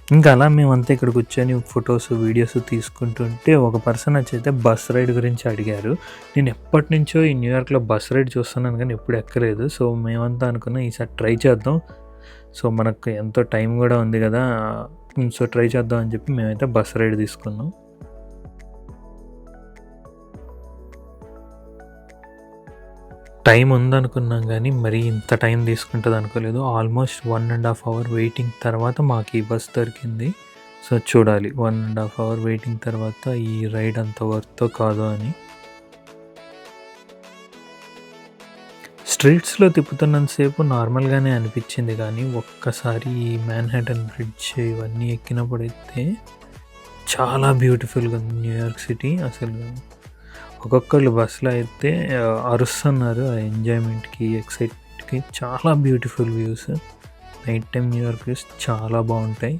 ఇంకా అలా మేమంతా ఇక్కడ కూర్చొని ఫొటోస్, వీడియోస్ తీసుకుంటుంటే ఒక పర్సన్ వచ్చైతే బస్ రైడ్ గురించి అడిగారు. నేను ఎప్పటినుంచో ఈ న్యూయార్క్‌లో బస్ రైడ్ చూస్తున్నాను గానీ ఎప్పుడు ఎక్కలేదు. సో, మేమంతా అనుకున్నాం ఈసారి ట్రై చేద్దాం. సో, మనకు ఎంతో టైం గూడా ఉంది గదా! సో, ట్రై చేద్దాం అని చెప్పి మేమైతే బస్ రైడ్ తీసుకున్నాం. టైం ఉందనుకున్నాం గానీ, మరీ ఇంత టైం తీసుకుంటది అనుకోలేదు. ఆల్మోస్ట్ 1½ అవర్ వెయిటింగ్ తర్వాత మాకు ఈ బస్ దొరికింది. సో, చూడాలి 1½ అవర్ వెయిటింగ్ తర్వాత ఈ రైడ్ అంత వర్తో కాదో అని. స్ట్రీట్స్‌లో తిప్పుతున్నంత సేపు నార్మల్‌గానే అనిపిచ్చింది గానీ, ఒక్కసారి ఈ మాన్హాటన్ బ్రిడ్జ్ ఇవన్నీ ఎక్కినప్పుడైతే చాలా బ్యూటిఫుల్‌గా ఉంది న్యూయార్క్ సిటీ. అసలు ఒక్కొక్కళ్ళు బస్సులో అయితే అరుస్తున్నారు ఆ ఎంజాయ్‌మెంట్‌కి, ఎక్సైట్‌మెంట్‌కి. చాలా beautiful views. Night time New York views చాలా బావుంటాయి.